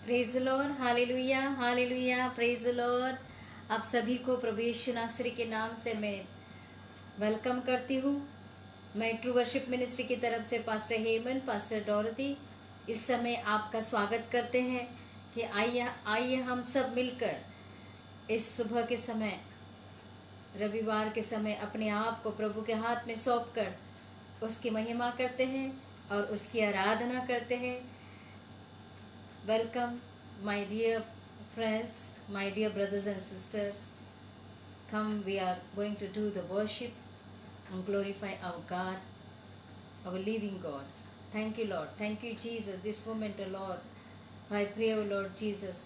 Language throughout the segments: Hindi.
Praise the Lord, hallelujah hallelujah, praise the Lord. आप सभी को प्रभु यीशु नासरी के नाम से मैं वेलकम करती हूँ। मैं ट्रू वर्शिप मिनिस्ट्री की तरफ से पास्टर हेमन, पास्टर डॉरथी इस समय आपका स्वागत करते हैं कि आइए हम सब मिलकर इस सुबह के समय, रविवार के समय अपने आप को प्रभु के हाथ में सौंप कर उसकी महिमा करते हैं और उसकी आराधना करते हैं। Welcome, my dear friends, my dear brothers and sisters. Come, we are going to do the worship and glorify our God, our living God. Thank you, Lord. Thank you, Jesus. This moment, Lord, I pray, O Lord Jesus,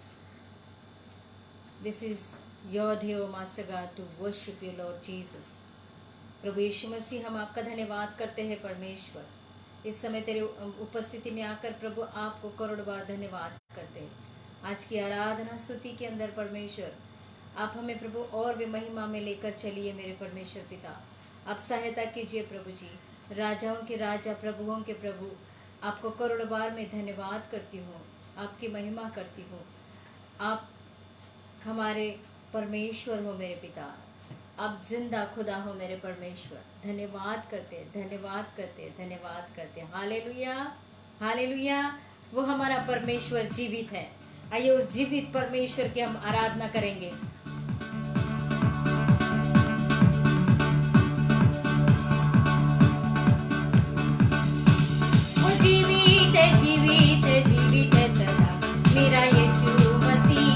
this is your day, O Master God, to worship you, Lord Jesus. प्रभु यीशु मसीह, हम आपका धन्यवाद करते हैं परमेश्वर। इस समय तेरे उपस्थिति में आकर प्रभु आपको करोड़ बार धन्यवाद करते हैं। आज की आराधना स्तुति के अंदर परमेश्वर आप हमें प्रभु और भी महिमा में लेकर चलिए। मेरे परमेश्वर पिता, आप सहायता कीजिए प्रभु जी। राजाओं के राजा, प्रभुओं के प्रभु, आपको करोड़ बार मैं धन्यवाद करती हूँ, आपकी महिमा करती हूँ। आप हमारे परमेश्वर हो मेरे पिता, आप जिंदा खुदा हो मेरे परमेश्वर। धन्यवाद करते, धन्यवाद करते, धन्यवाद करते। Hallelujah hallelujah. वो हमारा परमेश्वर जीवित है। आइए उस जीवित परमेश्वर की हम आराधना करेंगे। वो जीवित है, जीवित है, जीवित है सदा, मेरा यीशु मसीह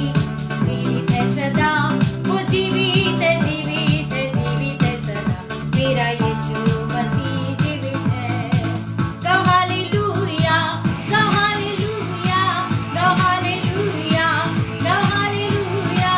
जीवित है सदा। वो जीवित है, जीवित है, जीवित है सदा, मेरा यीशु मसीह जीवित है। गो हालेलुया, गो हालेलुया, गो हालेलुया, गो हालेलुया,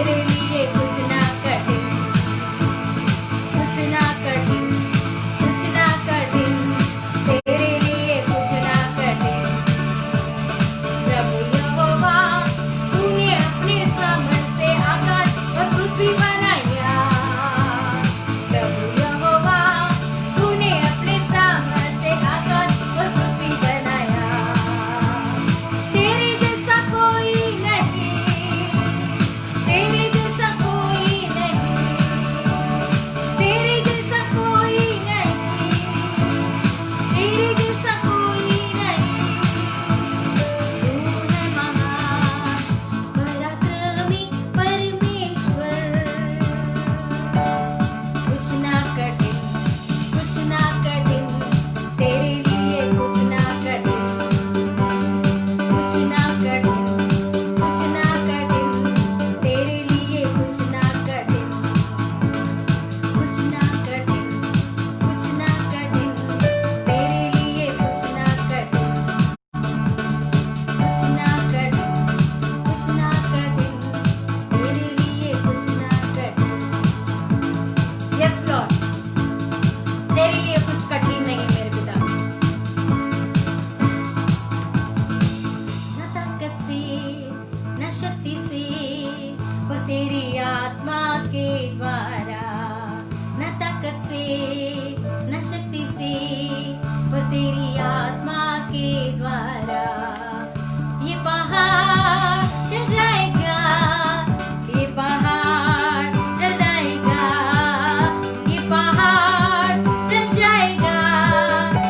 तेरे लिए कुछ ना कठिन, कुछ ना कठिन, कुछ ना कठिन, तेरे लिए कुछ ना कठिन। प्रभु यहोवा, तूने अपने सामर्थ से आकाश और पृथ्वी बनाया। प्रभु यहोवा, तूने अपने सामर्थ से आकाश और पृथ्वी बनाया। तेरे जैसा कोई नहीं, तेरे जैसा कोई नहीं, तेरे जैसा कोई नहीं, तेरे जैसा कोई नहीं। तू है महान पराक्रमी परमेश्वर। कुछ ना कठिन, कुछ ना कठिन, तेरे लिए कुछ ना कठिन, कुछ ना कठिन, कुछ ना कठिन, तेरे लिए कुछ ना कठिन, कुछ ना कठिन, कुछ ना कठिन, तेरे लिए कुछ ना कठिन, कुछ ना कठिन, कुछ ना कठिन, तेरे लिए कुछ ना कठिन। यस लॉर्ड, तेरे लिए कुछ कठिन नहीं है मेरे पिता। न ताकत से न शक्ति से पर तेरी आत्मा के द्वारा, न ताकत से न शक्ति से पर तेरी आत्मा के द्वारा। ये पहाड़ चल जाएगा, ये पहाड़ चल जाएगा, ये पहाड़ चल जाएगा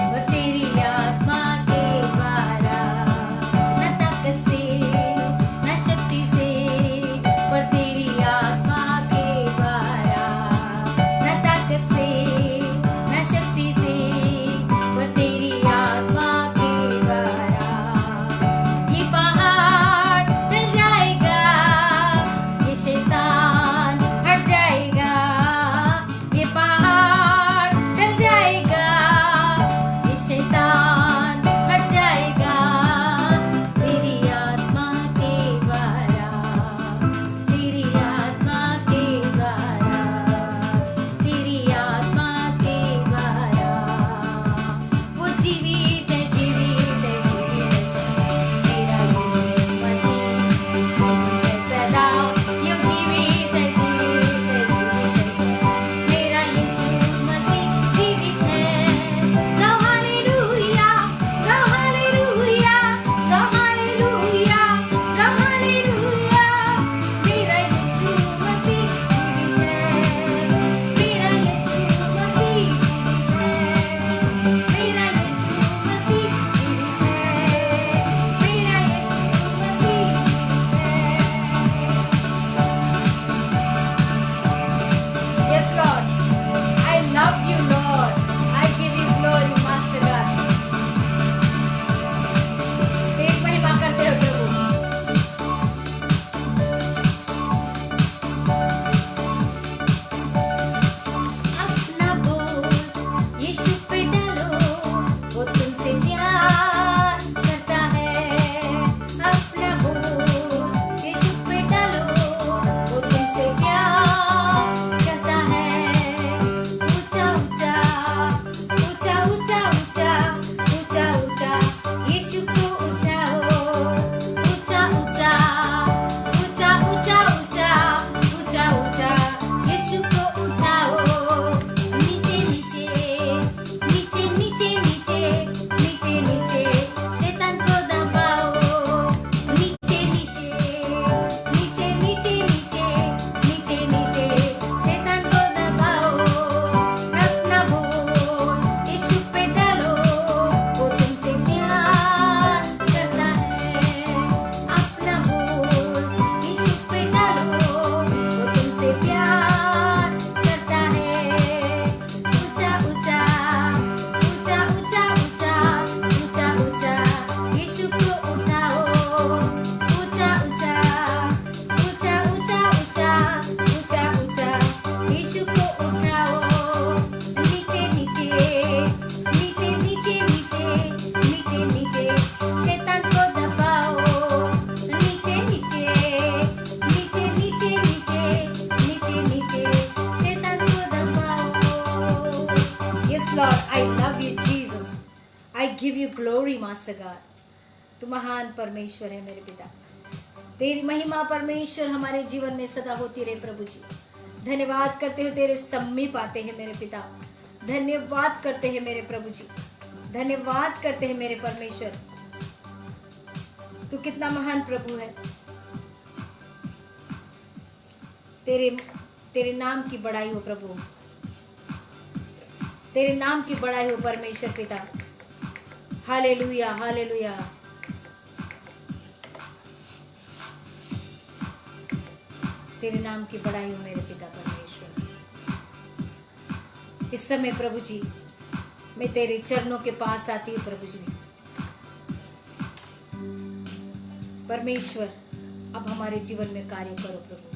और तेरी आत्मा के द्वारा। न ताकत से न शक्ति से पर तेरी आत्मा के द्वारा, न ताकत से न शक्ति से पर तेरी आत्मा के द्वारा। Give you glory master God. तू महान परमेश्वर है मेरे पिता। तेरी महिमा परमेश्वर हमारे जीवन में सदा होती रहे प्रभु जी। धन्यवाद करते हुए तेरे समीप आते हैं मेरे पिता। धन्यवाद करते हैं मेरे प्रभु जी। धन्यवाद करते हैं मेरे परमेश्वर। तू कितना महान प्रभु है। तेरे नाम की बड़ाई हो प्रभु। तेरे नाम की बड़ाई हो परमेश्वर पिता। Hallelujah hallelujah. तेरे नाम की बड़ाई हो मेरे पिता परमेश्वर। इस समय प्रभु जी मैं तेरे चरणों के पास आती हूँ प्रभु जी। परमेश्वर अब हमारे जीवन में कार्य करो प्रभु।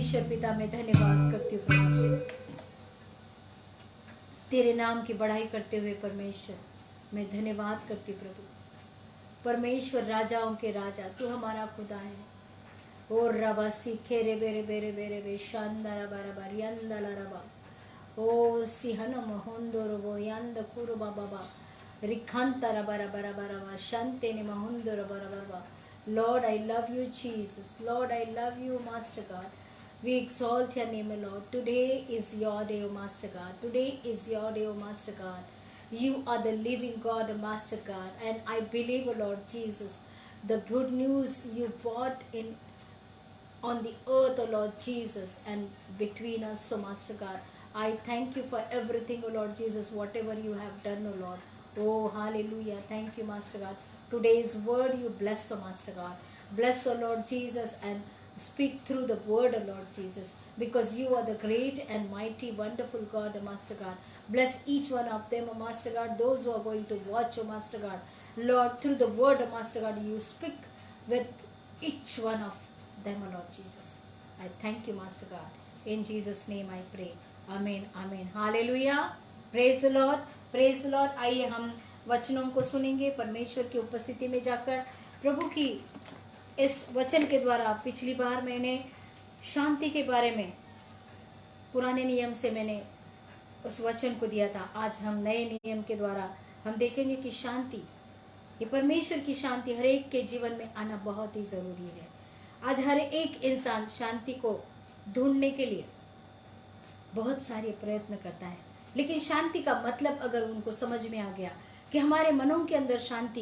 परमेश्वर पिता मैं धन्यवाद करती हूँ परमेश्वर, तेरे नाम की बढ़ाई करते हुए परमेश्वर मैं धन्यवाद करती हूँ प्रभु। परमेश्वर राजाओं के राजा तू हमारा खुदा है। और रबा सीखे रे बेरे बेरे बेरे बे शानदारा बारा बारी अंदला रबा ओ सिहनम होंदोरबो यांद कुरुबा बाबा रिखांता रबा रबा रबा रबा शांते ने महंदोर बरा बरा। Lord, I love you, Jesus. Lord, I love you, Master God. We exalt your name, Lord. Today is your day, O Master God. Today is your day, O Master God. You are the living God, O Master God. And I believe, O Lord Jesus, the good news you brought in on the earth, O Lord Jesus, and between us, O Master God. I thank you for everything, O Lord Jesus, whatever you have done, O Lord. Oh, hallelujah. Thank you, Master God. Today's word you bless, O Master God. Bless, O Lord Jesus, and speak through the word, O Lord Jesus, because you are the great and mighty, wonderful God, O Master God. Bless each one of them, O Master God, those who are going to watch, O Master God. Lord, through the word, O Master God, you speak with each one of them, O Lord Jesus. I thank you, Master God. In Jesus' name I pray. Amen. Amen. Hallelujah. Praise the Lord. Praise the Lord. आइए हम वचनों को सुनेंगे परमेश्वर की उपस्थिति में जाकर। प्रभु की इस वचन के द्वारा पिछली बार मैंने शांति के बारे में पुराने नियम से मैंने उस वचन को दिया था। आज हम नए नियम के द्वारा हम देखेंगे कि शांति, ये परमेश्वर की शांति हर एक के जीवन में आना बहुत ही ज़रूरी है। आज हर एक इंसान शांति को ढूंढने के लिए बहुत सारे प्रयत्न करता है, लेकिन शांति का मतलब अगर उनको समझ में आ गया कि हमारे मनों के अंदर शांति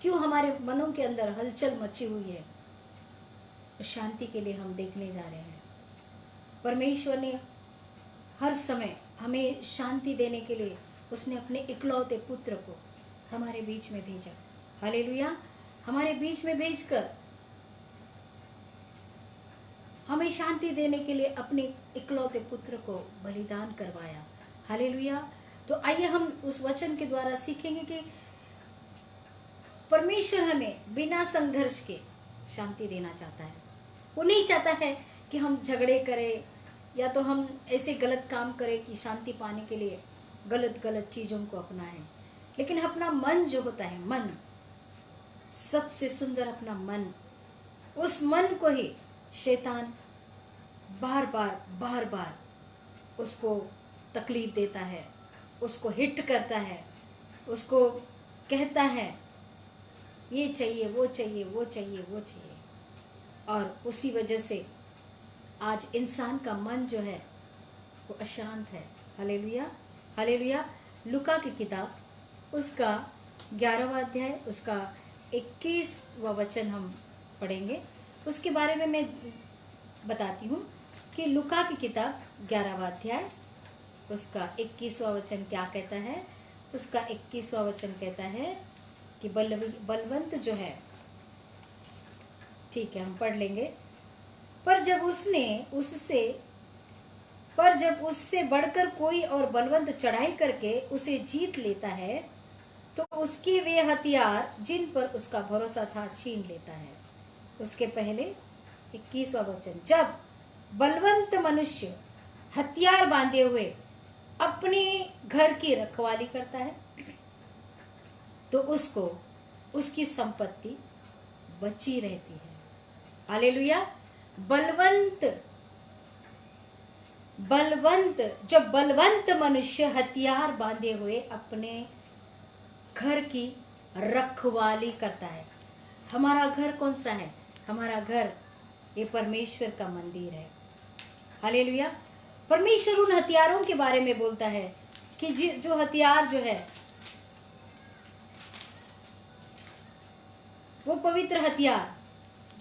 क्यों, हमारे मनों के अंदर हलचल मची हुई है, शांति के लिए हम देखने जा रहे हैं। परमेश्वर ने हर समय हमें शांति देने के लिए उसने अपने इकलौते पुत्र को हमारे बीच में भेजा। हालेलुया। हमारे बीच में भेजकर हमें शांति देने के लिए अपने इकलौते पुत्र को बलिदान करवाया। हालेलुया। तो आइए हम उस वचन के द्वारा सीखेंगे कि परमेश्वर हमें बिना संघर्ष के शांति देना चाहता है। वो नहीं चाहता है कि हम झगड़े करें या तो हम ऐसे गलत काम करें कि शांति पाने के लिए गलत गलत चीज़ों को अपनाएं, लेकिन अपना मन जो होता है, मन सबसे सुंदर अपना मन, उस मन को ही शैतान बार बार उसको तकलीफ देता है, उसको हिट करता है, उसको कहता है ये चाहिए, वो चाहिए, वो चाहिए, वो चाहिए। और उसी वजह से आज इंसान का मन जो है वो अशांत है। Hallelujah, hallelujah. लूका की किताब उसका 11वां अध्याय उसका 21वां वचन हम पढ़ेंगे। उसके बारे में मैं बताती हूँ कि लूका की किताब 11वां अध्याय उसका 21वां वचन क्या कहता है। उसका 21वां वचन कहता है कि बलवंत जो है, ठीक है हम पढ़ लेंगे। पर जब उससे बढ़कर कोई और बलवंत चढ़ाई करके उसे जीत लेता है तो उसके वे हथियार जिन पर उसका भरोसा था छीन लेता है। उसके पहले 21वां वचन, जब बलवंत मनुष्य हथियार बांधे हुए अपने घर की रखवाली करता है तो उसको उसकी संपत्ति बची रहती है। हालेलुया। जब बलवंत मनुष्य हथियार बांधे हुए अपने घर की रखवाली करता है। हमारा घर कौन सा है? हमारा घर ये परमेश्वर का मंदिर है। हालेलुया। परमेश्वर उन हथियारों के बारे में बोलता है कि जो हथियार जो है वो पवित्र हथियार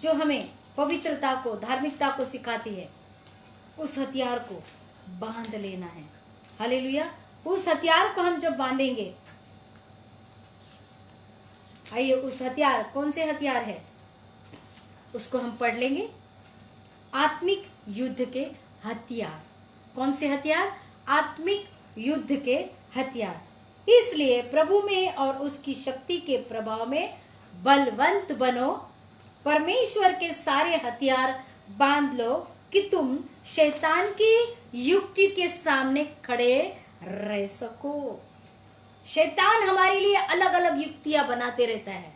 जो हमें पवित्रता को, धार्मिकता को सिखाती है, उस हथियार को बांध लेना है। हालेलुया। उस हथियार को हम जब बांधेंगे, आइए उस हथियार, कौन से हथियार है उसको हम पढ़ लेंगे। आत्मिक युद्ध के हथियार। कौन से हथियार? आत्मिक युद्ध के हथियार। इसलिए प्रभु में और उसकी शक्ति के प्रभाव में बलवंत बनो, परमेश्वर के सारे हथियार बांध लो कि तुम शैतान की युक्ति के सामने खड़े रह सको। शैतान हमारे लिए अलग अलग युक्तियां बनाते रहता है,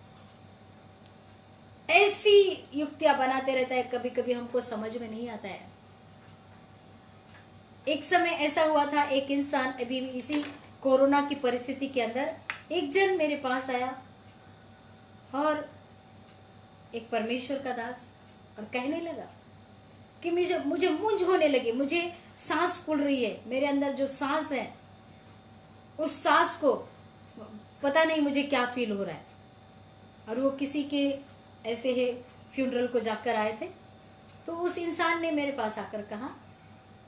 ऐसी युक्तियां बनाते रहता है, कभी कभी हमको समझ में नहीं आता है। एक समय ऐसा हुआ था, एक इंसान अभी भी इसी कोरोना की परिस्थिति के अंदर एक जन मेरे पास आया और एक परमेश्वर का दास, और कहने लगा कि मुझे मूंझ होने लगी, मुझे सांस फूल रही है, मेरे अंदर जो सांस है उस सांस को पता नहीं मुझे क्या फील हो रहा है। और वो किसी के ऐसे ही फ्यूनरल को जाकर आए थे, तो उस इंसान ने मेरे पास आकर कहा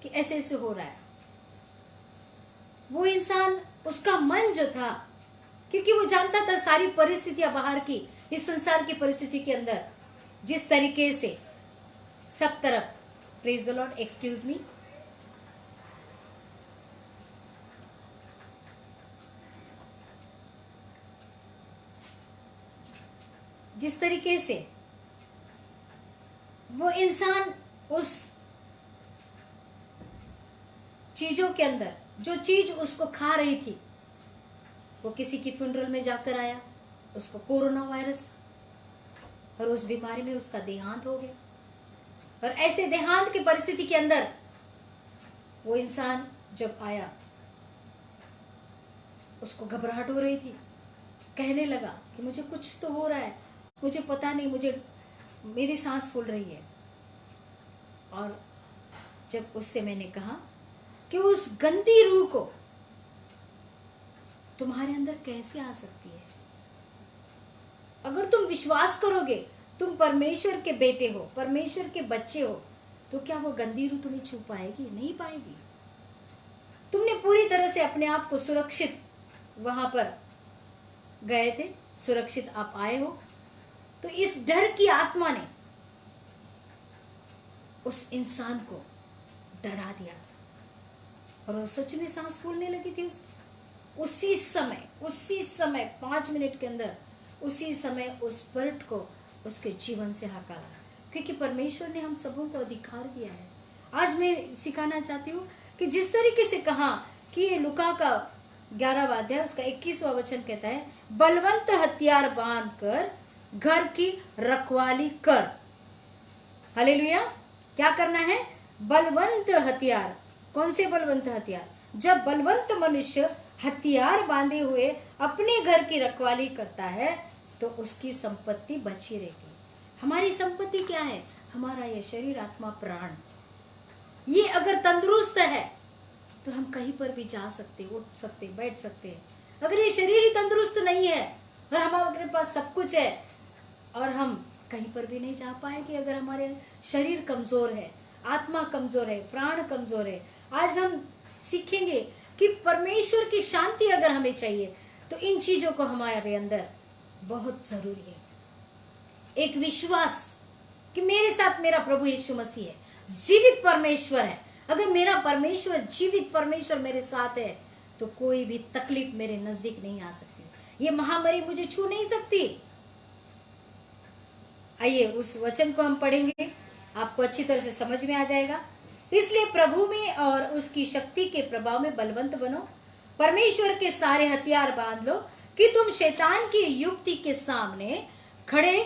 कि ऐसे ऐसे हो रहा है। वो इंसान, उसका मन जो था, क्योंकि वो जानता था सारी परिस्थितियां बाहर की, इस संसार की परिस्थिति के अंदर जिस तरीके से सब तरफ, praise the Lord, excuse me, जिस तरीके से वो इंसान उस चीजों के अंदर, जो चीज उसको खा रही थी, वो किसी की फ्यूनरल में जाकर आया, उसको कोरोना वायरस था और उस बीमारी में उसका देहांत हो गया। और ऐसे देहांत की परिस्थिति के अंदर वो इंसान जब आया, उसको घबराहट हो रही थी, कहने लगा कि मुझे कुछ तो हो रहा है, मुझे पता नहीं, मेरी सांस फूल रही है। और जब उससे मैंने कहा कि उस गंदी रूह को तुम्हारे अंदर कैसे आ सकती है? अगर तुम विश्वास करोगे, तुम परमेश्वर के बेटे हो, परमेश्वर के बच्चे हो, तो क्या वो गंदी रूह तुम्हें छू पाएगी? नहीं पाएगी। तुमने पूरी तरह से अपने आप को सुरक्षित वहां पर गए थे, सुरक्षित आप आए हो, तो इस डर की आत्मा ने उस इंसान को डरा दिया और वो सच में सांस फूलने लगी थी उसी समय 5 मिनट के अंदर, उसी समय उस स्पिरिट को उसके जीवन से हकारा, क्योंकि परमेश्वर ने हम सबों को अधिकार दिया है। आज मैं सिखाना चाहती हूँ कि जिस तरीके से कहा कि ये लुका का 11वां अध्याय उसका 21वां वचन कहता है, बलवंत हथियार बांध कर घर की रखवाली कर। हालेलुया। क्या करना है? बलवंत हथियार। कौन से बलवंत हथियार? जब बलवंत मनुष्य हथियार बांधे हुए अपने घर की रखवाली करता है तो उसकी संपत्ति बची रहती है। हमारी संपत्ति क्या है? हमारा ये शरीर, आत्मा, प्राण। ये अगर तंदुरुस्त है तो हम कहीं पर भी जा सकते, उठ सकते, बैठ सकते हैं। अगर ये शरीर ही तंदुरुस्त नहीं है और हमारे पास सब कुछ है और हम कहीं पर भी नहीं जा पाएंगे, अगर हमारे शरीर कमजोर है, आत्मा कमजोर है, प्राण कमजोर है। आज हम सीखेंगे कि परमेश्वर की शांति अगर हमें चाहिए तो इन चीजों को हमारे अंदर बहुत जरूरी है। एक विश्वास कि मेरे साथ मेरा प्रभु यीशु मसीह है, जीवित परमेश्वर है। अगर मेरा परमेश्वर, जीवित परमेश्वर मेरे साथ है तो कोई भी तकलीफ मेरे नजदीक नहीं आ सकती, ये महामारी मुझे छू नहीं सकती। आइए उस वचन को हम पढ़ेंगे, आपको अच्छी तरह से समझ में आ जाएगा। इसलिए प्रभु में और उसकी शक्ति के प्रभाव में बलवंत बनो, परमेश्वर के सारे हथियार बांध लो कि तुम शैतान की युक्ति के सामने खड़े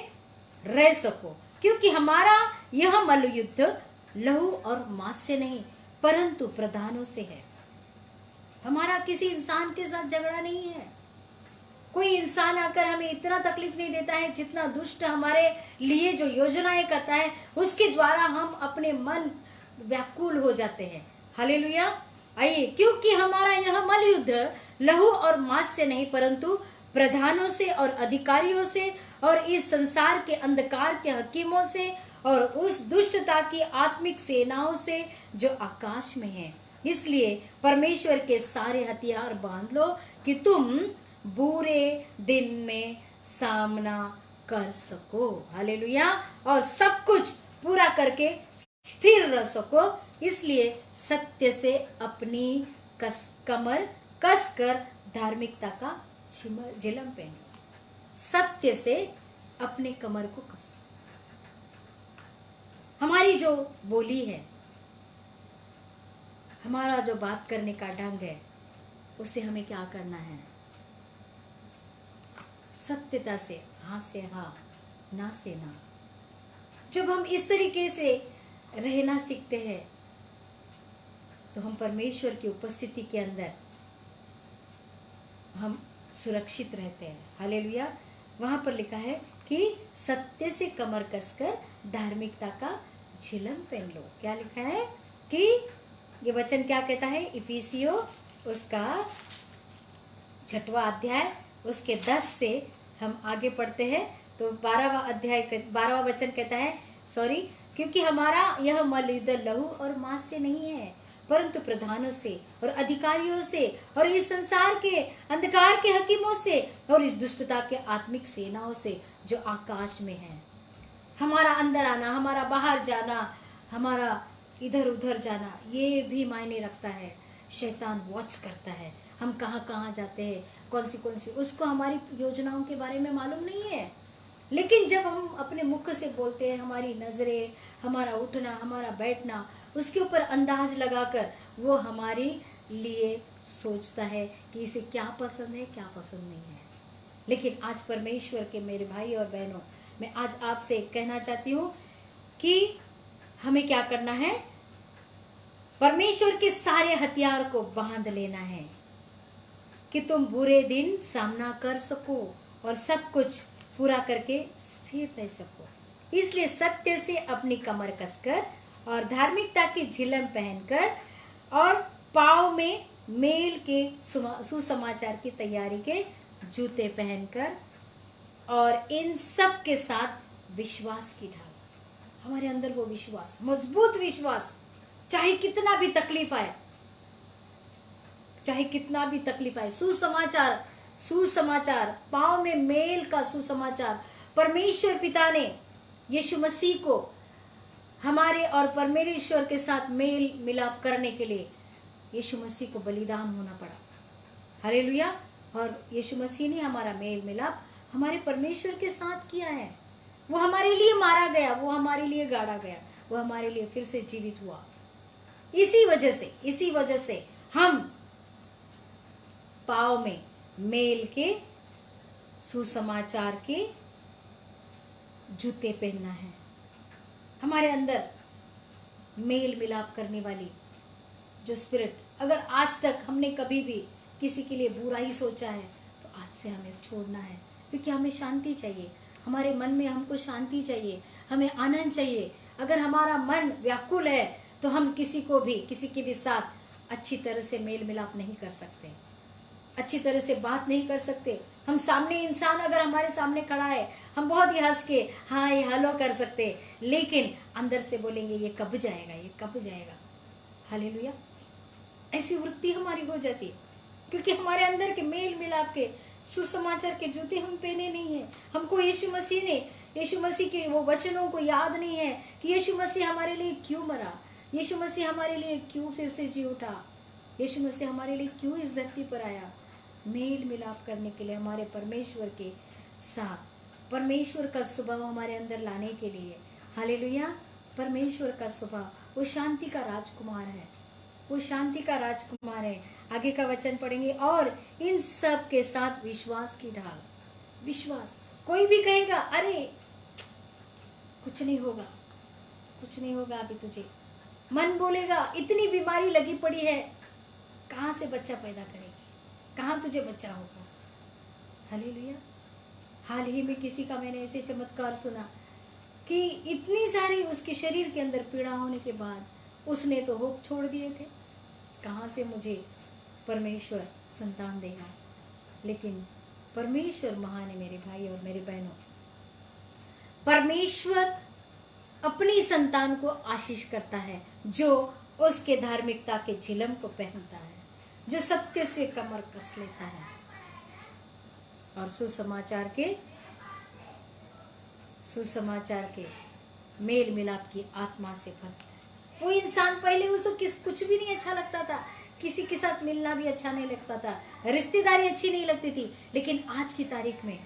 रह सको, क्योंकि हमारा यह मल्लयुद्ध लहू और मांस से नहीं परंतु प्रधानों से है। हमारा किसी इंसान के साथ झगड़ा नहीं है। कोई इंसान आकर हमें इतना तकलीफ नहीं देता है जितना दुष्ट हमारे लिए जो योजनाएं करता है उसके द्वारा हम अपने मन व्याकुल हो जाते हैं। हालेलुया। आइए, क्योंकि हमारा यह मल्लयुद्ध लहू और मांस से नहीं परंतु प्रधानों से और अधिकारियों से और इस संसार के अंधकार के हकीमों से और उस दुष्टता की आत्मिक सेनाओं से जो आकाश में है। इसलिए परमेश्वर के सारे हथियार बांध लो कि तुम बुरे दिन में सामना कर सको। हालेलुया। और सब कुछ पूरा करके स्थिर रह सको। इसलिए सत्य से अपनी कमर कसकर धार्मिकता का झिलम पहनो। सत्य से अपने कमर को कसो। हमारी जो बोली है, हमारा जो बात करने का ढंग है उससे हमें क्या करना है? सत्यता से, हाँ से हाँ, ना से ना। जब हम इस तरीके से रहना सीखते हैं तो हम परमेश्वर की उपस्थिति के अंदर हम सुरक्षित रहते हैं। हालेलुया। वहां पर लिखा है कि सत्य से कमर कसकर धार्मिकता का झिलम पहन लो। क्या लिखा है कि ये वचन क्या कहता है? इफिसियो उसका 6वां अध्याय उसके 10 से हम आगे पढ़ते हैं तो 12वां अध्याय 12वां वचन कहता है, क्योंकि हमारा यह मल युद्ध लहू और मांस से नहीं है परंतु प्रधानों से और अधिकारियों से और इस संसार के अंधकार के हकीमों से और इस दुष्टता के आत्मिक सेनाओं से जो आकाश में है। हमारा अंदर आना, हमारा बाहर जाना, हमारा इधर उधर जाना, ये भी मायने रखता है। शैतान वॉच करता है हम कहाँ कहाँ जाते हैं, कौन सी उसको हमारी योजनाओं के बारे में मालूम नहीं है। लेकिन जब हम अपने मुख से बोलते हैं, हमारी नजरें, हमारा उठना, हमारा बैठना, उसके ऊपर अंदाज लगाकर वो हमारे लिए सोचता है कि इसे क्या पसंद है, क्या पसंद नहीं है। लेकिन आज परमेश्वर के मेरे भाई और बहनों, मैं आज आपसे कहना चाहती हूँ कि हमें क्या करना है? परमेश्वर के सारे हथियार को बांध लेना है कि तुम बुरे दिन सामना कर सको और सब कुछ पूरा करके स्थिर रह सको। इसलिए सत्य से अपनी कमर कसकर और धार्मिकता की झिलम पहनकर और पाँव में मेल के सुसमाचार की तैयारी के जूते पहनकर और इन सब के साथ विश्वास की ढाल। हमारे अंदर वो विश्वास, मजबूत विश्वास, चाहे कितना भी तकलीफ आए, चाहे कितना भी तकलीफ आए, सुसमाचार, पाँव में मेल का सुसमाचार। परमेश्वर पिता ने यीशु मसीह को हमारे और परमेश्वर के साथ मेल मिलाप करने के लिए यीशु मसीह को बलिदान होना पड़ा। हालेलुया। और यीशु मसीह ने हमारा मेल मिलाप हमारे परमेश्वर के साथ किया है। वो हमारे लिए मारा गया, वो हमारे लिए गाड़ा गया, वो हमारे लिए फिर से जीवित हुआ। इसी वजह से हम पाँव में मेल के सुसमाचार के जूते पहनना है। हमारे अंदर मेल मिलाप करने वाली जो स्पिरिट, अगर आज तक हमने कभी भी किसी के लिए बुरा ही सोचा है तो आज से हमें छोड़ना है, क्योंकि हमें शांति चाहिए। हमारे मन में हमको शांति चाहिए, हमें आनंद चाहिए। अगर हमारा मन व्याकुल है तो हम किसी के भी साथ अच्छी तरह से मेल मिलाप नहीं कर सकते, अच्छी तरह से बात नहीं कर सकते। हम सामने इंसान अगर हमारे सामने खड़ा है, हम बहुत ही हंस के हाँ ये हेलो कर सकते, लेकिन अंदर से बोलेंगे ये कब जाएगा, ये कब जाएगा। हालेलुया। ऐसी वृत्ति हमारी हो जाती है, क्योंकि हमारे अंदर के मेल मिलाप के सुसमाचार के जूते हम पहने नहीं है। हमको यीशु मसीह के वो वचनों को याद नहीं है कि यीशु मसीह हमारे लिए क्यों मरा, यीशु मसीह हमारे लिए क्यों फिर से जी उठा, यीशु मसीह हमारे लिए क्यों इस धरती पर आया। मेल मिलाप करने के लिए, हमारे परमेश्वर के साथ, परमेश्वर का स्वभाव हमारे अंदर लाने के लिए। हालेलुया। परमेश्वर का स्वभाव वो शांति का राजकुमार है, वो शांति का राजकुमार है। आगे का वचन पढ़ेंगे, और इन सब के साथ विश्वास की ढाल। विश्वास, कोई भी कहेगा अरे कुछ नहीं होगा, कुछ नहीं होगा अभी तुझे, मन बोलेगा इतनी बीमारी लगी पड़ी है, कहाँ से बच्चा पैदा करेगी, कहाँ तुझे बच्चा होगा। हालेलुया। हाल ही में किसी का मैंने ऐसे चमत्कार सुना कि इतनी सारी उसके शरीर के अंदर पीड़ा होने के बाद उसने तो होप छोड़ दिए थे, कहाँ से मुझे परमेश्वर संतान देगा। लेकिन परमेश्वर महान है मेरे भाई और मेरे बहनों। परमेश्वर अपनी संतान को आशीष करता है जो उसके धार्मिकता के झिलम को पहनता है, जो सत्य से कमर कस लेता है और सुसमाचार के मेल मिलाप की आत्मा से भरता है। वो इंसान पहले उसको कुछ भी नहीं अच्छा लगता था, किसी के साथ मिलना भी अच्छा नहीं लगता था, रिश्तेदारी अच्छी नहीं लगती थी, लेकिन आज की तारीख में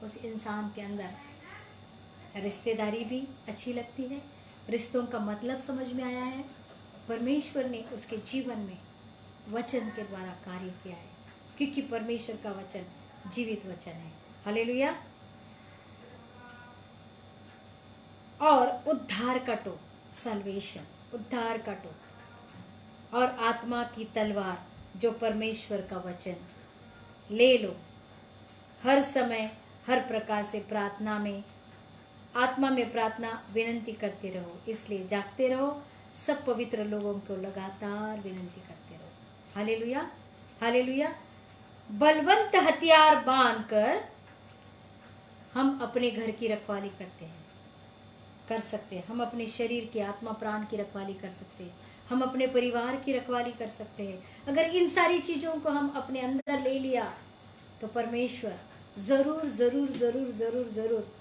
उस इंसान के अंदर रिश्तेदारी भी अच्छी लगती है, रिश्तों का मतलब समझ में आया है, परमेश्वर ने उसके जीवन में वचन के द्वारा कार्य किया है, क्योंकि परमेश्वर का वचन जीवित वचन है। हालेलुया। और उद्धार का टोप, सल्वेशन, उद्धार का टोप और आत्मा की तलवार जो परमेश्वर का वचन, ले लो। हर समय हर प्रकार से प्रार्थना में, आत्मा में प्रार्थना विनंती करते रहो, इसलिए जागते रहो, सब पवित्र लोगों को लगातार विनंती करते रहो। Hallelujah, hallelujah. बलवंत हथियार बांधकर हम अपने घर की रखवाली करते हैं, कर सकते हैं। हम अपने शरीर की, आत्मा प्राण की रखवाली कर सकते हैं, हम अपने परिवार की रखवाली कर सकते हैं। अगर इन सारी चीज़ों को हम अपने अंदर ले लिया तो परमेश्वर ज़रूर ज़रूर ज़रूर ज़रूर ज़रूर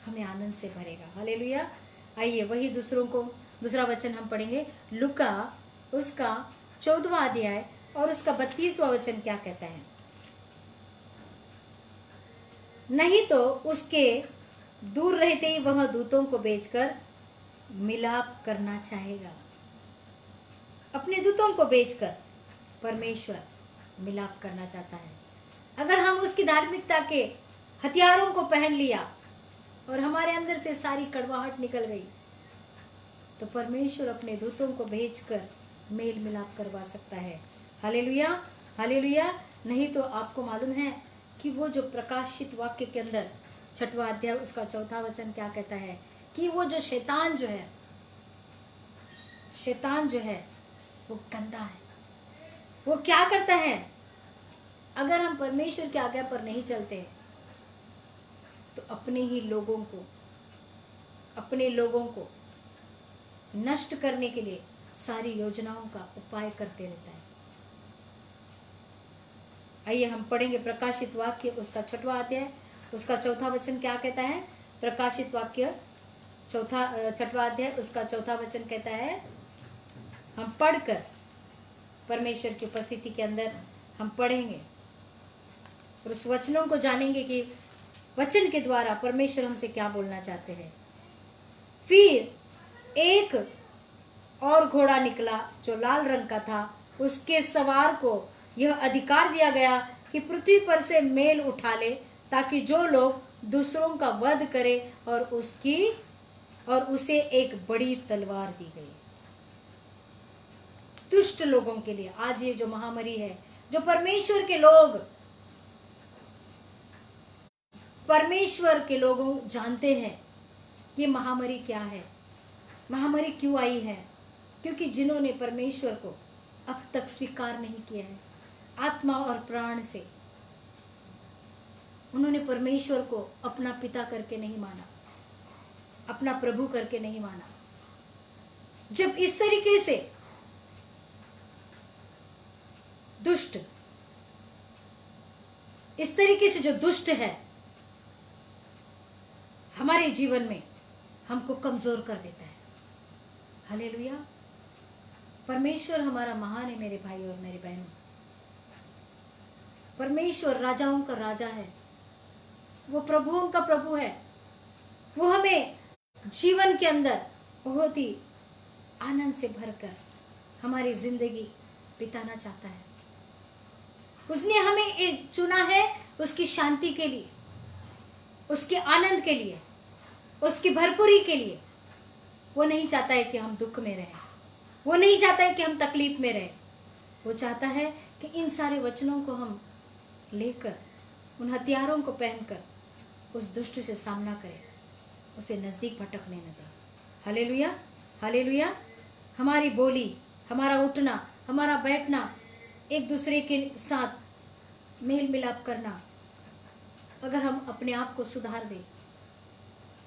हमें आनंद से भरेगा। हालेलुया। आइए वही दूसरा वचन हम पढ़ेंगे। लूका उसका 14वां अध्याय और उसका 32वां वचन क्या कहता है। नहीं तो उसके दूर रहते ही वह दूतों को बेचकर मिलाप करना चाहेगा। अपने दूतों को बेचकर परमेश्वर मिलाप करना चाहता है। अगर हम उसकी धार्मिकता के हथियारों को पहन लिया और हमारे अंदर से सारी कड़वाहट निकल गई, तो परमेश्वर अपने दूतों को भेजकर मेल मिलाप करवा सकता है। Hallelujah, hallelujah. नहीं तो आपको मालूम है कि वो जो प्रकाशित वाक्य के अंदर 6वां अध्याय उसका 4था वचन क्या कहता है कि वो जो शैतान जो है वो गंदा है। वो क्या करता है, अगर हम परमेश्वर की आज्ञा पर नहीं चलते तो अपने लोगों को नष्ट करने के लिए सारी योजनाओं का उपाय करते रहता है। आइए हम पढ़ेंगे प्रकाशित वाक्य उसका 6वां अध्याय उसका 4था वचन क्या कहता है। प्रकाशित वाक्य 6वां अध्याय उसका 4था वचन कहता है, हम पढ़कर परमेश्वर की उपस्थिति के अंदर हम पढ़ेंगे और उस वचनों को जानेंगे कि वचन के द्वारा परमेश्वर हमसे क्या बोलना चाहते हैं। फिर एक और घोड़ा निकला जो लाल रंग का था। उसके सवार को यह अधिकार दिया गया कि पृथ्वी पर से मेल उठा ले, ताकि जो लोग दूसरों का वध करे, और उसे एक बड़ी तलवार दी गई। दुष्ट लोगों के लिए आज ये जो महामारी है, जो परमेश्वर के लोगों जानते हैं ये महामारी क्या है, महामारी क्यों आई है, क्योंकि जिन्होंने परमेश्वर को अब तक स्वीकार नहीं किया है, आत्मा और प्राण से उन्होंने परमेश्वर को अपना पिता करके नहीं माना, अपना प्रभु करके नहीं माना। जब इस तरीके से जो दुष्ट है हमारे जीवन में हमको कमजोर कर देता है। हालेलुया। परमेश्वर हमारा महान है मेरे भाई और मेरे बहनों। परमेश्वर राजाओं का राजा है, वो प्रभुओं का प्रभु है। वो हमें जीवन के अंदर बहुत ही आनंद से भरकर हमारी जिंदगी बिताना चाहता है। उसने हमें चुना है उसकी शांति के लिए, उसके आनंद के लिए, उसकी भरपूरी के लिए। वो नहीं चाहता है कि हम दुख में रहें, वो नहीं चाहता है कि हम तकलीफ में रहें। वो चाहता है कि इन सारे वचनों को हम लेकर, उन हथियारों को पहनकर उस दुष्ट से सामना करें, उसे नजदीक भटकने न दें। Hallelujah, hallelujah. हमारी बोली, हमारा उठना, हमारा बैठना, एक दूसरे के साथ मेल मिलाप करना, अगर हम अपने आप को सुधार दें,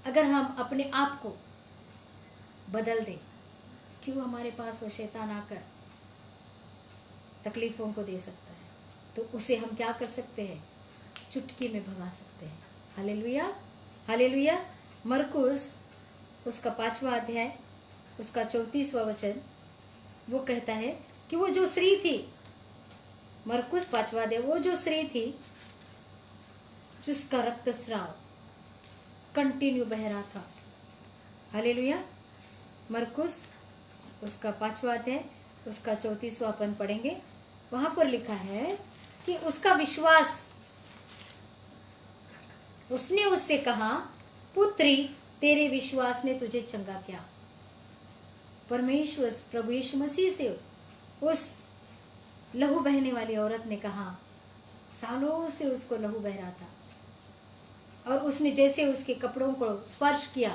अगर हम अपने आप को बदल दें, क्यों हमारे पास वो शैतान आकर तकलीफों को दे सकता है, तो उसे हम क्या कर सकते हैं, चुटकी में भगा सकते हैं। Hallelujah, hallelujah. मरकुस उसका 5वां अध्याय उसका 34वां वचन वो कहता है कि वो जो स्त्री थी, मरकुस 5वां अध्याय, वो जो स्त्री थी जिसका रक्तस्राव कंटिन्यू बह रहा था। हालेलुया। मरकुस उसका 5वां अध्याय उसका 34वां पद पढ़ेंगे। वहां पर लिखा है कि उसका विश्वास, उसने उससे कहा, पुत्री तेरे विश्वास ने तुझे चंगा किया। परमेश्वर प्रभु यीशु मसीह से उस लहू बहने वाली औरत ने कहा, सालों से उसको लहू बह रहा था, और उसने जैसे उसके कपड़ों को स्पर्श किया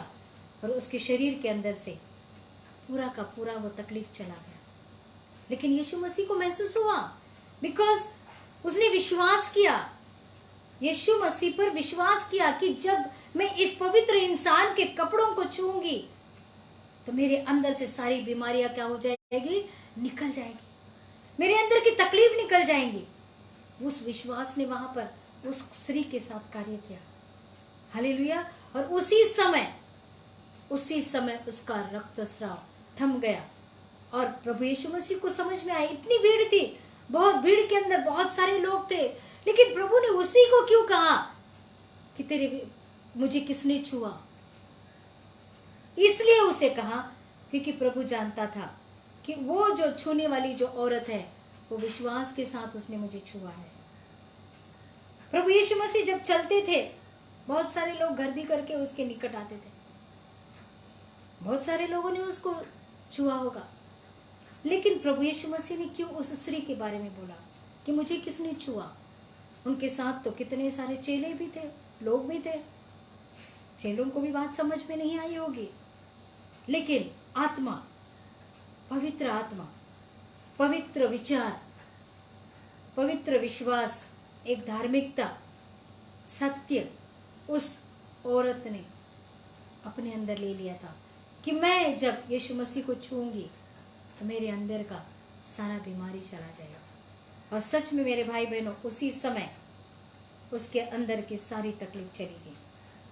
और उसके शरीर के अंदर से पूरा का पूरा वो तकलीफ चला गया। लेकिन यीशु मसीह को महसूस हुआ, बिकॉज उसने विश्वास किया, यीशु मसीह पर विश्वास किया कि जब मैं इस पवित्र इंसान के कपड़ों को छूंगी तो मेरे अंदर से सारी बीमारियां क्या हो जाएगी, निकल जाएगी, मेरे अंदर की तकलीफ निकल जाएंगी। उस विश्वास ने वहां पर उस स्त्री के साथ कार्य किया। हालेलुया। और उसी समय उसका रक्तस्राव थम गया और प्रभु यीशु मसीह को समझ में आया। इतनी भीड़ थी, बहुत भीड़ के अंदर बहुत सारे लोग थे, लेकिन प्रभु ने उसी को क्यों कहा कि मुझे किसने छुआ? इसलिए उसे कहा क्योंकि प्रभु जानता था कि वो जो छूने वाली जो औरत है वो विश्वास के साथ उसने मुझे छुआ है। प्रभु यीशु मसीह जब चलते थे बहुत सारे लोग गर्दी करके उसके निकट आते थे, बहुत सारे लोगों ने उसको छुआ होगा, लेकिन प्रभु यीशु मसीह ने क्यों उस स्त्री के बारे में बोला कि मुझे किसने छुआ? उनके साथ तो कितने सारे चेले भी थे, लोग भी थे, चेलों को भी बात समझ में नहीं आई होगी, लेकिन आत्मा, पवित्र विचार, पवित्र विश्वास, एक धार्मिकता, सत्य उस औरत ने अपने अंदर ले लिया था कि मैं जब यीशु मसीह को छूंगी तो मेरे अंदर का सारा बीमारी चला जाएगा। और सच में मेरे भाई बहनों, उसी समय उसके अंदर की सारी तकलीफ चली गई।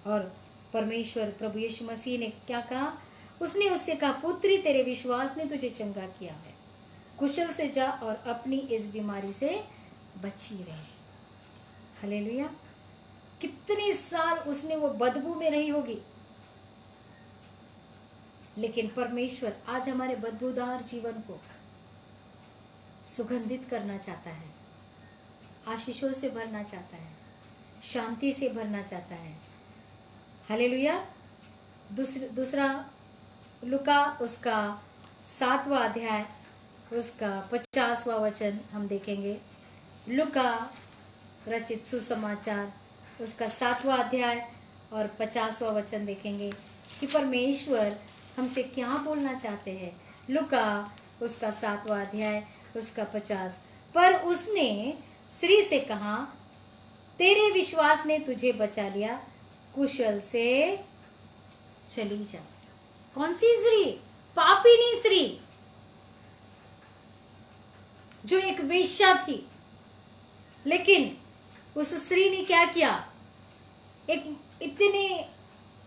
और परमेश्वर प्रभु यीशु मसीह ने क्या कहा? उसने उससे कहा, पुत्री तेरे विश्वास ने तुझे चंगा किया है, कुशल से जा और अपनी इस बीमारी से बची रहे। हालेलुया। कितने साल उसने वो बदबू में रही होगी, लेकिन परमेश्वर आज हमारे बदबूदार जीवन को सुगंधित करना चाहता है, आशीषों से भरना चाहता है, शांति से भरना चाहता है। हालेलुया। दूसरा लूका उसका 7वां अध्याय उसका 50वां वचन हम देखेंगे। लूका रचित सुसमाचार उसका 7वां अध्याय और 50वां वचन देखेंगे कि परमेश्वर हमसे क्या बोलना चाहते हैं। लूका उसका 7वां अध्याय उसका 50। पर उसने स्त्री से कहा, तेरे विश्वास ने तुझे बचा लिया, कुशल से चली जा। कौन सी स्त्री? पापिनी स्त्री, जो एक वेश्या थी, लेकिन उस स्त्री ने क्या किया? एक इतने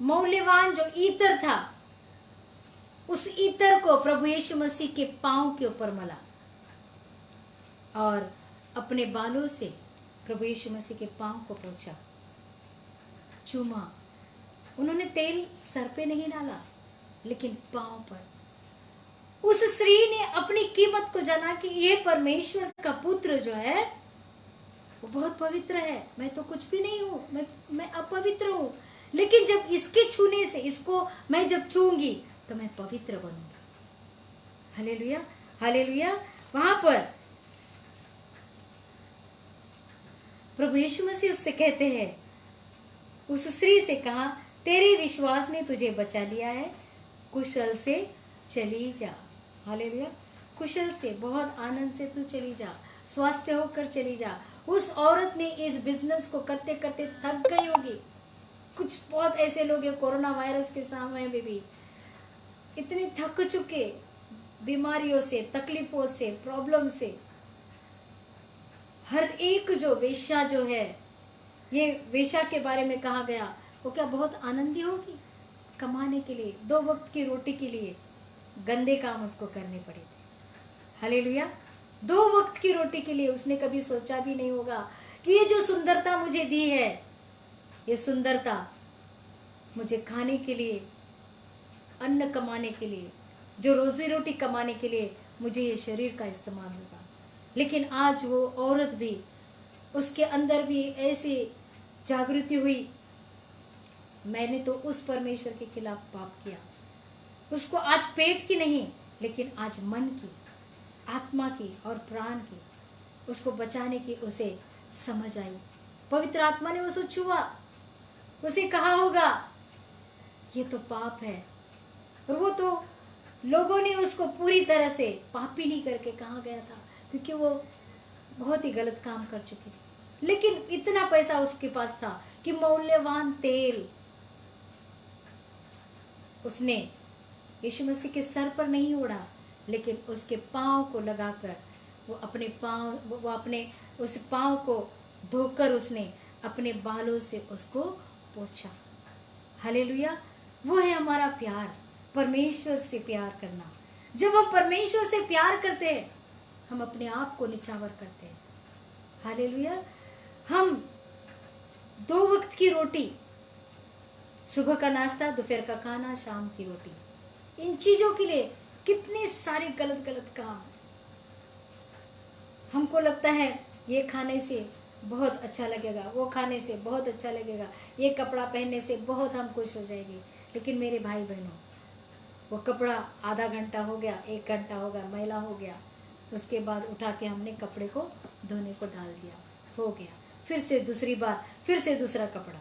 मौल्यवान जो ईतर था, उस ईतर को प्रभु यीशु मसीह के पांव के ऊपर मला और अपने बालों से प्रभु यीशु मसीह के पांव को पोंछा, चूमा। उन्होंने तेल सर पे नहीं डाला, लेकिन पांव पर। उस स्त्री ने अपनी कीमत को जाना कि ये परमेश्वर का पुत्र जो है वो बहुत पवित्र है, मैं तो कुछ भी नहीं हूं, मैं अपवित्र हूं, लेकिन जब इसके छूने से, इसको मैं जब छूंगी तो मैं पवित्र बनूंगी। Hallelujah, hallelujah. वहां पर प्रभु यीशु मसीह उससे कहते हैं, उस स्त्री से कहा, तेरे विश्वास ने तुझे बचा लिया है, कुशल से चली जा। हालेलुया। कुशल से, बहुत आनंद से तू चली जा, स्वस्थ होकर चली जा। उस औरत ने इस बिजनेस को करते करते थक गई होगी। कुछ बहुत ऐसे लोग हैं कोरोना वायरस के समय में भी इतने थक चुके, बीमारियों से, तकलीफों से, प्रॉब्लम से। हर एक जो वेश्या जो है, ये वेश्या के बारे में कहा गया, वो क्या बहुत आनंदी होगी? कमाने के लिए, 2 वक्त की रोटी के लिए गंदे काम उसको करने पड़े थे। हालेलुया। 2 वक्त की रोटी के लिए उसने कभी सोचा भी नहीं होगा कि ये जो सुंदरता मुझे दी है, ये सुंदरता मुझे खाने के लिए, अन्न कमाने के लिए, जो रोजी रोटी कमाने के लिए मुझे ये शरीर का इस्तेमाल होगा। लेकिन आज वो औरत भी, उसके अंदर भी ऐसी जागृति हुई, मैंने तो उस परमेश्वर के खिलाफ पाप किया। उसको आज पेट की नहीं, लेकिन आज मन की, आत्मा की और प्राण की उसको बचाने की उसे समझ आई। पवित्र आत्मा ने उसे छुआ, उसे कहा होगा ये तो पाप है, और वो तो लोगों ने उसको पूरी तरह से पापी नहीं करके कहा गया था, क्योंकि वो बहुत ही गलत काम कर चुकी थी। लेकिन इतना पैसा उसके पास था कि मूल्यवान तेल उसने यीशु मसीह के सर पर नहीं ओढ़ा, लेकिन उसके पाँव को लगाकर वो अपने उस पाँव को धोकर उसने अपने बालों से उसको पोंछा। हालेलुया। वो है हमारा प्यार, परमेश्वर से प्यार करना। जब हम परमेश्वर से प्यार करते हैं, हम अपने आप को निछावर करते हैं। हालेलुया। हम 2 वक्त की रोटी, सुबह का नाश्ता, दोपहर का खाना, शाम की रोटी, इन चीजों के लिए कितने सारे गलत गलत काम। हमको लगता है ये खाने से बहुत अच्छा लगेगा, वो खाने से बहुत अच्छा लगेगा, ये कपड़ा पहनने से बहुत हम खुश हो जाएंगे। लेकिन मेरे भाई बहनों, वो कपड़ा आधा घंटा हो गया, 1 घंटा हो गया, मैला हो गया, उसके बाद उठा के हमने कपड़े को धोने को डाल दिया, हो गया। फिर से दूसरी बार, फिर से दूसरा कपड़ा,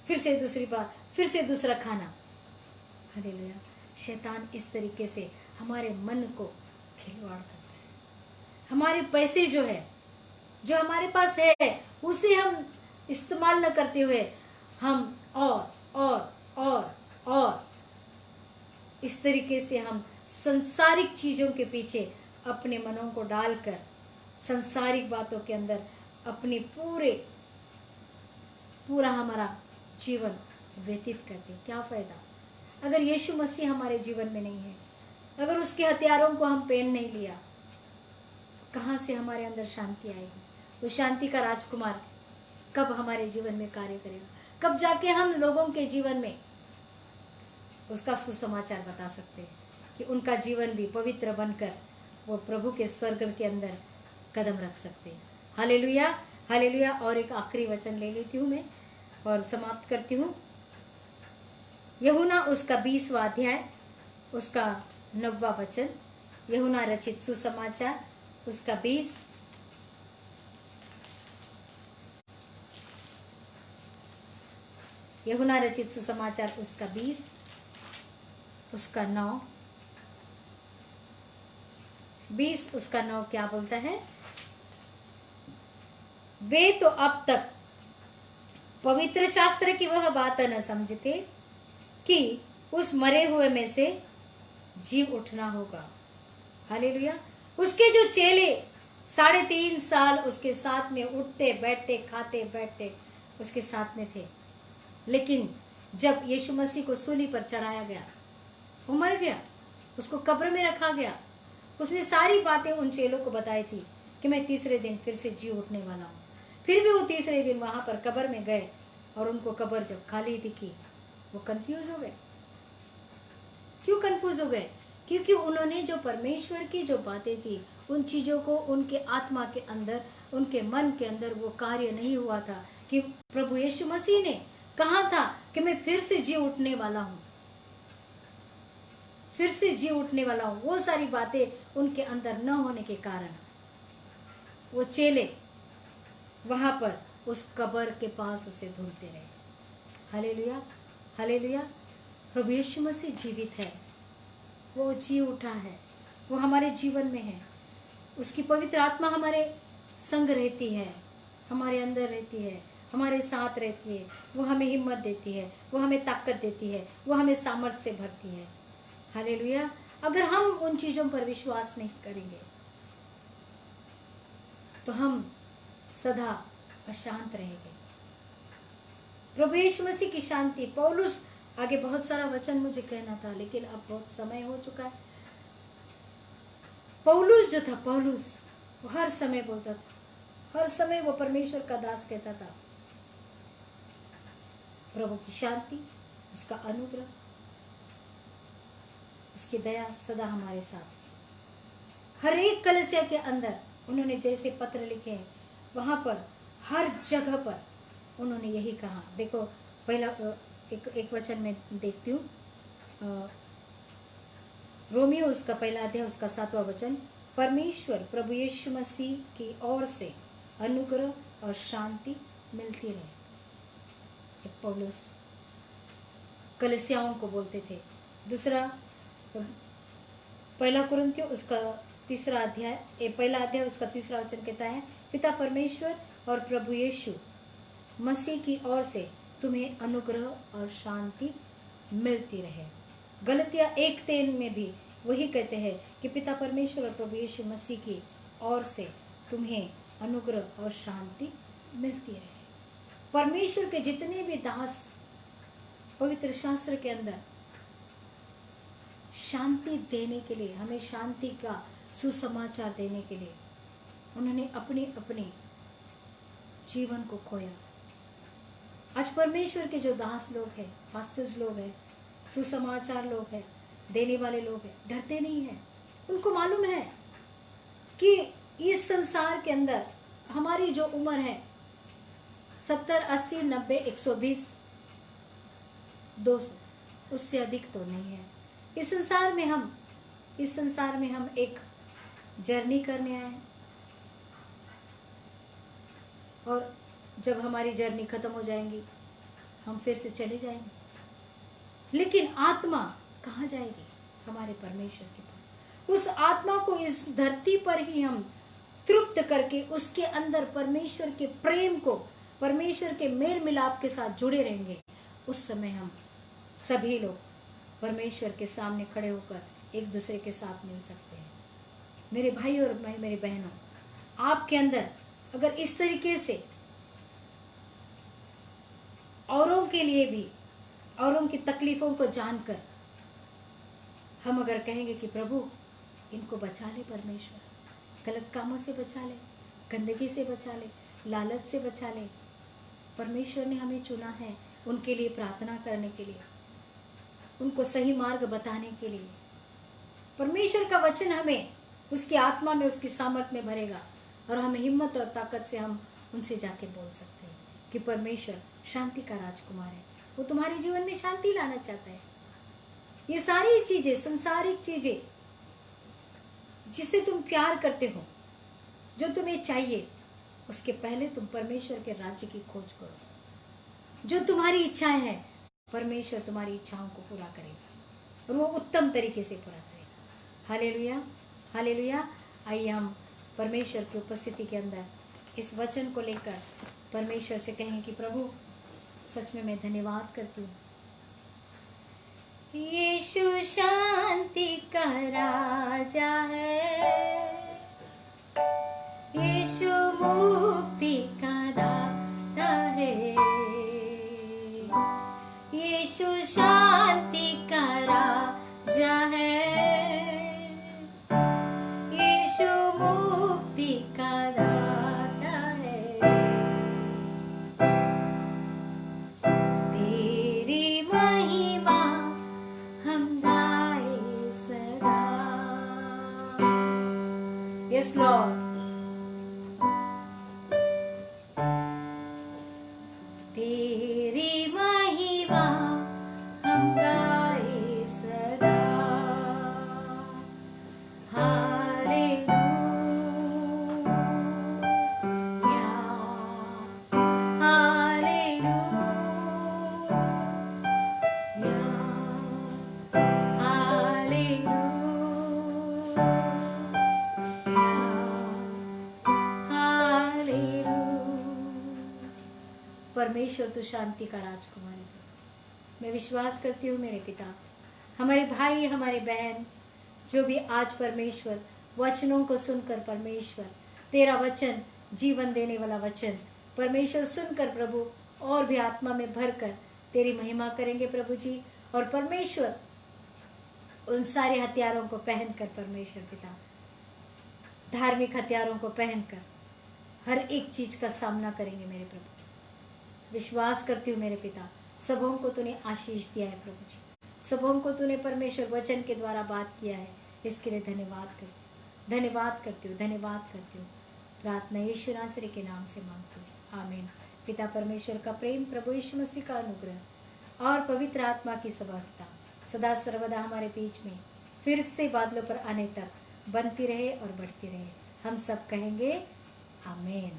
फिर से दूसरी बार, फिर से दूसरा खाना। हालेलुया। शैतान इस तरीके से हमारे मन को खिलवाड़ करता है। हमारे पैसे जो है, जो हमारे पास है, उसे हम इस्तेमाल न करते हुए हम और इस तरीके से हम संसारिक चीजों के पीछे अपने मनों को डालकर संसारिक बातों के अंदर अपने पूरा हमारा जीवन व्यतीत करते। क्या फायदा अगर यीशु मसीह हमारे जीवन में नहीं है, अगर उसके हथियारों को हम पहन नहीं लिया, कहाँ से हमारे अंदर शांति आएगी? वो शांति का राजकुमार कब हमारे जीवन में कार्य करेगा? कब जाके हम लोगों के जीवन में उसका सुसमाचार बता सकते हैं कि उनका जीवन भी पवित्र बनकर वो प्रभु के स्वर्ग के अंदर कदम रख सकते हैं। Hallelujah, hallelujah. और एक आखिरी वचन ले लेती हूँ मैं और समाप्त करती हूँ। यूहन्ना उसका 20वां अध्याय, उसका 9वां वचन। यूहन्ना रचित सुसमाचार उसका 20, यूहन्ना रचित सुसमाचार उसका 20, उसका 9, 20 उसका 9 क्या बोलता है? वे तो अब तक पवित्र शास्त्र की वह बात न समझते कि उस मरे हुए में से जीव उठना होगा। हालेलुया। उसके जो चेले 3.5 साल उसके साथ में उठते बैठते खाते बैठते उसके साथ में थे, लेकिन जब यीशु मसीह को सूली पर चढ़ाया गया, वो मर गया, उसको कब्र में रखा गया, उसने सारी बातें उन चेलों को बताई थी कि मैं तीसरे दिन फिर से जी उठने वाला हूँ। फिर भी वो तीसरे दिन वहां पर कब्र में गए और उनको कब्र जब खाली दिखी, वो कंफ्यूज हो गए। क्यों कंफ्यूज हो गए? क्योंकि उन्होंने जो परमेश्वर की जो बातें थी, उन चीजों को उनके आत्मा के अंदर, उनके मन के अंदर वो कार्य नहीं हुआ था कि प्रभु यीशु मसीह ने कहा था कि मैं फिर से जी उठने वाला हूँ, फिर से जी उठने वाला हूँ। वो सारी बातें उनके अंदर न होने के कारण वो चेले वहां पर उस कब्र के पास उसे ढूंढते रहे। Hallelujah, hallelujah. प्रभु यीशु मसीह जीवित है, वो जी उठा है, वो हमारे जीवन में है। उसकी पवित्र आत्मा हमारे संग रहती है, हमारे अंदर रहती है, हमारे साथ रहती है। वो हमें हिम्मत देती है, वो हमें ताकत देती है, वो हमें सामर्थ्य से भरती है। हालेलुया। अगर हम उन चीजों पर विश्वास नहीं करेंगे तो हम सदा अशांत रहेंगे। प्रभु यीशु मसीह की शांति। पौलुस, आगे बहुत सारा वचन मुझे कहना था, लेकिन अब बहुत समय हो चुका है। पौलुस जो था, पौलुस वो हर समय बोलता था, हर समय वो परमेश्वर का दास कहता था, प्रभु की शांति, उसका अनुग्रह, उसकी दया सदा हमारे साथ है। हर एक कलीसिया के अंदर उन्होंने जैसे पत्र लिखे हैं, वहाँ पर हर जगह पर उन्होंने यही कहा। देखो पहला एक वचन में देखती हूँ, रोमियो उसका पहला अध्याय उसका 7वां वचन, परमेश्वर प्रभु यीशु मसीह की ओर से अनुग्रह और शांति मिलती रहे। पौलुस कलीसियाओं को बोलते थे। दूसरा पहला कुरिन्थियों उसका 3 अध्याय, पहला अध्याय उसका 3 वचन कहता है, पिता परमेश्वर और प्रभु यीशु मसीह की ओर से तुम्हें अनुग्रह और शांति मिलती रहे। गलतिया 1:3 में भी वही कहते हैं कि पिता परमेश्वर और प्रभु यीशु मसीह की ओर से तुम्हें अनुग्रह और शांति मिलती रहे। परमेश्वर के जितने भी दास पवित्र शास्त्र के अंदर शांति देने के लिए, हमें शांति का सुसमाचार देने के लिए उन्होंने अपने अपने जीवन को खोया। आज परमेश्वर के जो दास लोग हैं, पास्टर्स लोग हैं, सुसमाचार लोग हैं, देने वाले लोग हैं, डरते नहीं हैं। उनको मालूम है कि इस संसार के अंदर हमारी जो उम्र है 70, 80, 90, 120, 200, उससे अधिक तो नहीं है। इस संसार में हम एक जर्नी करने आए हैं, और जब हमारी जर्नी खत्म हो जाएंगी हम फिर से चले जाएंगे। लेकिन आत्मा कहाँ जाएगी? हमारे परमेश्वर के पास। उस आत्मा को इस धरती पर ही हम तृप्त करके उसके अंदर परमेश्वर के प्रेम को, परमेश्वर के मेल मिलाप के साथ जुड़े रहेंगे। उस समय हम सभी लोग परमेश्वर के सामने खड़े होकर एक दूसरे के साथ मिल सकते हैं। मेरे भाई और मेरे बहनों, आपके अंदर अगर इस तरीके से औरों के लिए भी, औरों की तकलीफों को जानकर हम अगर कहेंगे कि प्रभु इनको बचा ले, परमेश्वर गलत कामों से बचा ले, गंदगी से बचा ले, लालच से बचा ले। परमेश्वर ने हमें चुना है उनके लिए प्रार्थना करने के लिए, उनको सही मार्ग बताने के लिए। परमेश्वर का वचन हमें उसकी आत्मा में, उसकी सामर्थ्य में भरेगा, और हमें हिम्मत और ताकत से हम उनसे जाके बोल सकते हैं कि परमेश्वर शांति का राजकुमार है, वो तुम्हारे जीवन में शांति लाना चाहता है। ये सारी चीजें, संसारिक चीजें जिससे तुम प्यार करते हो, जो तुम्हें चाहिए, उसके पहले तुम परमेश्वर के राज्य की खोज करो। जो तुम्हारी इच्छाएं हैं, परमेश्वर तुम्हारी इच्छाओं को पूरा करेगा, और वो उत्तम तरीके से पूरा करेगा। Hallelujah, hallelujah. आइए हम परमेश्वर की उपस्थिति के अंदर इस वचन को लेकर परमेश्वर से कहें कि प्रभु सच में मैं धन्यवाद करती हूँ। यीशु शांति का राजा है, यीशु मुक्ति का दाता है, यीशु शांति का राजा है, यीशु मुक्ति का दाता है। तेरी महिमा हम गाए सदा। Yes Lord. तेरी महिमा हम गाए सदा। Hallelujah, hallelujah, hallelujah. परमेश्वर तो शांति का राजकुमार है। मैं विश्वास करती हूँ मेरे पिता, हमारे भाई, हमारे बहन जो भी आज परमेश्वर वचनों को सुनकर, परमेश्वर तेरा वचन जीवन देने वाला वचन परमेश्वर सुनकर प्रभु और भी आत्मा में भरकर तेरी महिमा करेंगे प्रभु जी। और परमेश्वर उन सारे हथियारों को पहनकर, परमेश्वर पिता धार्मिक हथियारों को पहनकर हर एक चीज का सामना करेंगे मेरे प्रभु। विश्वास करती हूँ मेरे पिता, सबों को तूने आशीष दिया है प्रभु जी, सबों को तूने परमेश्वर वचन के द्वारा बात किया है, इसके लिए धन्यवाद करती हूँ, धन्यवाद करती हूँ, धन्यवाद करती हूँ। प्रार्थना यीशु नासरी के नाम से मांगती हूँ, आमीन। पिता परमेश्वर का प्रेम, प्रभु यीशु मसीह का अनुग्रह और पवित्र आत्मा की सहभागिता सदा सर्वदा हमारे बीच में फिर से बादलों पर आने तक बनती रहे और बढ़ती रहे। हम सब कहेंगे आमीन,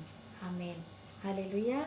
आमीन, हालेलुया।